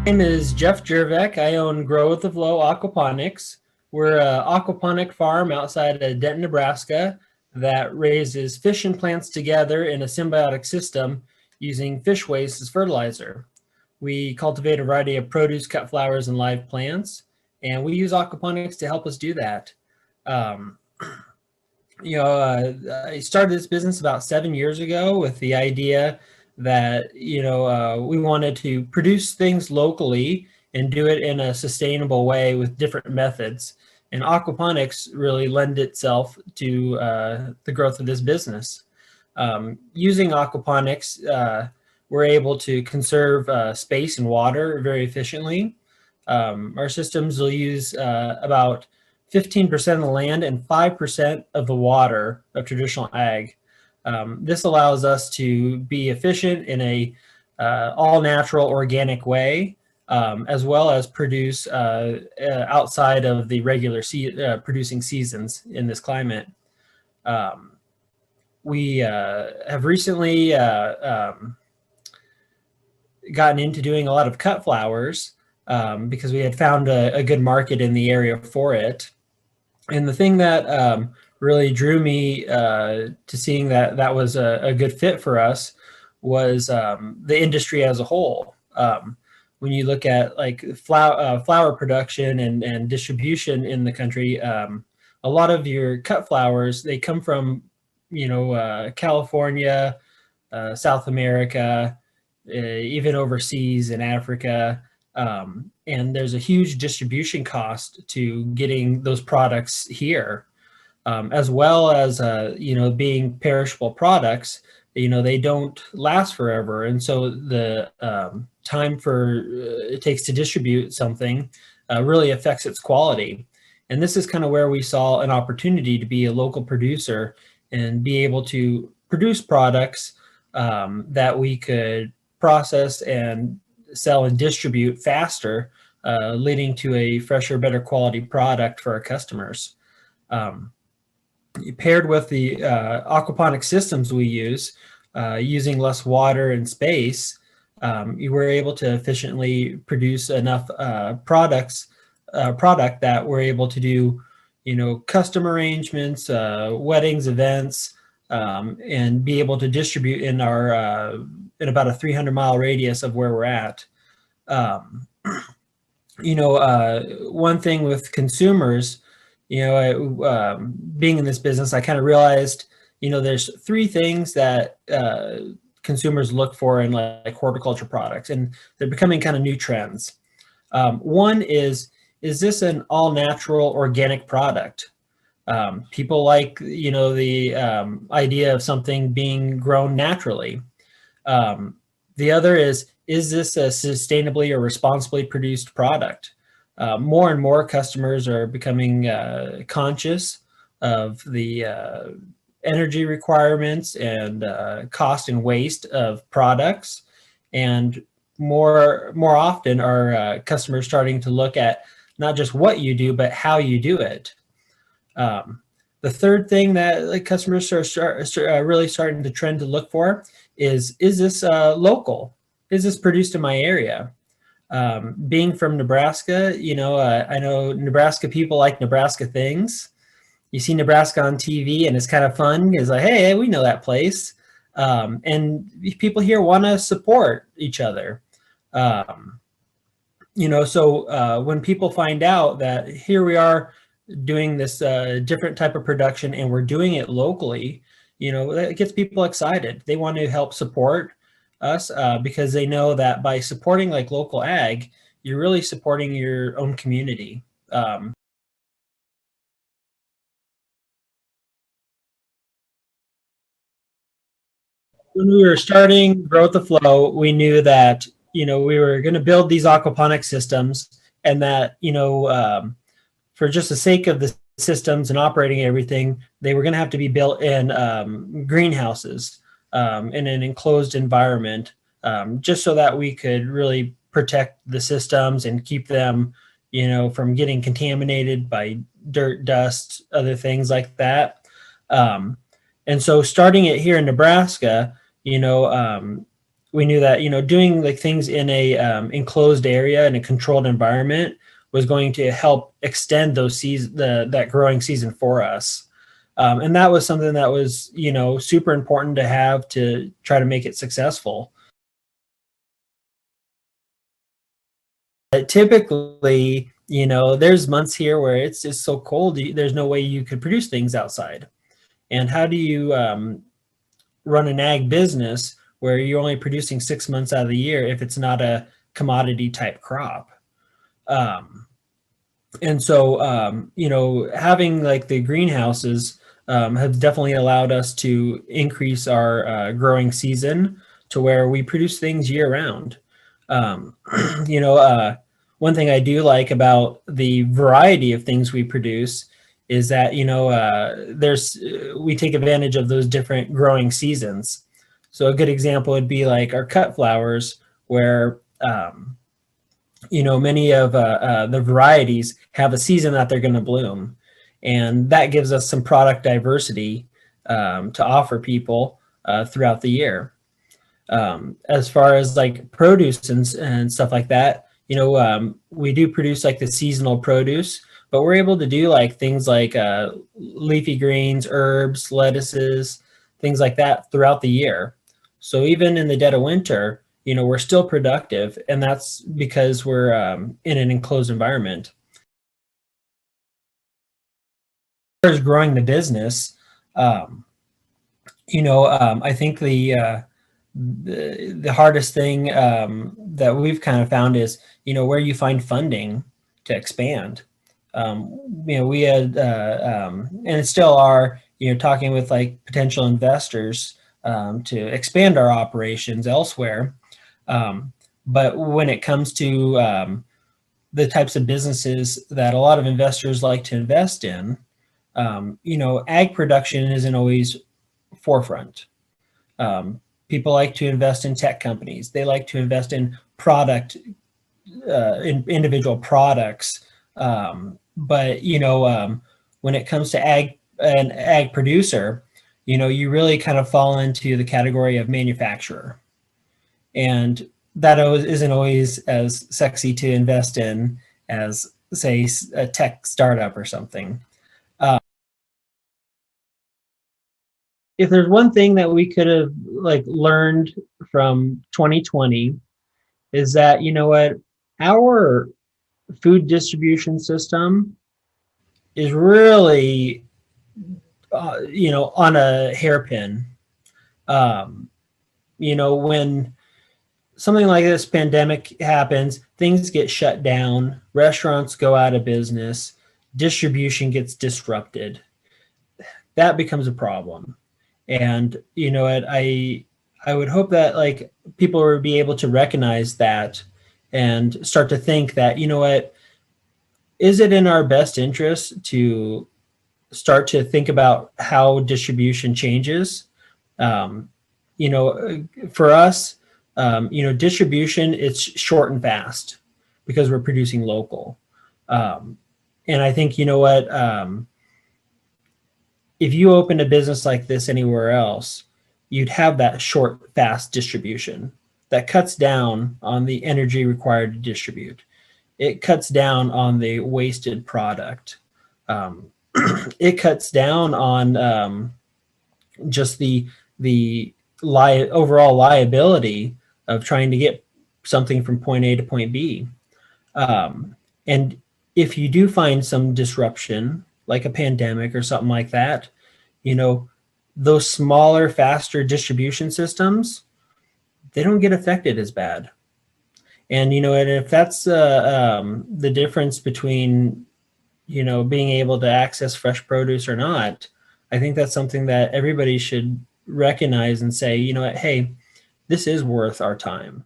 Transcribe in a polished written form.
My name is Jeff Jirovec. I own Grow with the Flow Aquaponics. We're an aquaponic farm outside of Denton, Nebraska that raises fish and plants together in a symbiotic system using fish waste as fertilizer. We cultivate a variety of produce, cut flowers, and live plants, and we use aquaponics to help us do that. Um, I started this business about 7 years ago with the idea that, we wanted to produce things locally and do it in a sustainable way with different methods. And aquaponics really lend itself to the growth of this business. Using aquaponics, we're able to conserve space and water very efficiently. Our systems will use about 15% of the land and 5% of the water of traditional ag. This allows us to be efficient in a all natural organic way, as well as produce outside of the regular producing seasons in this climate. We have recently gotten into doing a lot of cut flowers because we had found a good market in the area for it. And the thing that really drew me to seeing that that was a good fit for us was the industry as a whole. When you look at like flower production and distribution in the country, a lot of your cut flowers, they come from, California, South America, even overseas in Africa. And there's a huge distribution cost to getting those products here, as well as, being perishable products. They don't last forever. And so the time it takes to distribute something really affects its quality. And this is kind of where we saw an opportunity to be a local producer and be able to produce products that we could process and sell and distribute faster, leading to a fresher, better quality product for our customers. Paired with the aquaponic systems we use, using less water and space, you were able to efficiently produce enough product that we're able to do, custom arrangements, weddings, events, and be able to distribute in about a 300-mile radius of where we're at. One thing with consumers, being in this business, I kind of realized, there's three things that consumers look for in like horticulture products, and they're becoming kind of new trends. One is this an all natural organic product? People like, the idea of something being grown naturally. The other is this a sustainably or responsibly produced product? More and more customers are becoming conscious of the energy requirements and cost and waste of products. And more often are customers starting to look at not just what you do, but how you do it. The third thing that customers are really starting to trend to look for is this local? Is this produced in my area? Being from Nebraska, I know Nebraska people like Nebraska things. You see Nebraska on TV and it's kind of fun. It's like, hey, we know that place. And people here want to support each other. So when people find out that here we are doing this different type of production and we're doing it locally, it gets people excited. They want to help support us because they know that by supporting like local ag, you're really supporting your own community. When we were starting Growth the Flow, we knew that, we were going to build these aquaponic systems, and that, for just the sake of the systems and operating everything, they were going to have to be built in greenhouses, in an enclosed environment, just so that we could really protect the systems and keep them, from getting contaminated by dirt, dust, other things like that. And so starting it here in Nebraska, we knew that, doing like things in a enclosed area in a controlled environment was going to help extend that growing season for us. And that was something that was, super important to have to try to make it successful. But typically, there's months here where it's just so cold, there's no way you could produce things outside. And how do you run an ag business where you're only producing 6 months out of the year if it's not a commodity type crop? And so, having like the greenhouses have definitely allowed us to increase our growing season to where we produce things year round. Um, you know, one thing I do like about the variety of things we produce is that, we take advantage of those different growing seasons. So a good example would be like our cut flowers, where many of the varieties have a season that they're going to bloom, and that gives us some product diversity to offer people throughout the year. As far as like produce and stuff like that, we do produce like the seasonal produce, but we're able to do like things like leafy greens, herbs, lettuces, things like that throughout the year. So even in the dead of winter, we're still productive, and that's because we're in an enclosed environment. As far as growing the business, um, I think the hardest thing that we've kind of found is, where you find funding to expand. We had, and still are, talking with like potential investors to expand our operations elsewhere. But when it comes to the types of businesses that a lot of investors like to invest in, ag production isn't always forefront. People like to invest in tech companies. They like to invest in in individual products. But when it comes to an ag producer, you really kind of fall into the category of manufacturer, and that isn't always as sexy to invest in as, say, a tech startup or something. If there's one thing that we could have like learned from 2020, is that, what, our food distribution system is really on a hairpin. When something like this pandemic happens, things get shut down, restaurants go out of business, distribution gets disrupted. That becomes a problem. And I would hope that like people would be able to recognize that and start to think that, what, is it in our best interest to start to think about how distribution changes? For us, distribution, it's short and fast because we're producing local. And I think, if you opened a business like this anywhere else, you'd have that short, fast distribution that cuts down on the energy required to distribute. It cuts down on the wasted product. It cuts down on just the overall liability of trying to get something from point A to point B. And if you do find some disruption, like a pandemic or something like that, those smaller, faster distribution systems, they don't get affected as bad. And, and if that's the difference between, being able to access fresh produce or not, I think that's something that everybody should recognize and say, hey, this is worth our time.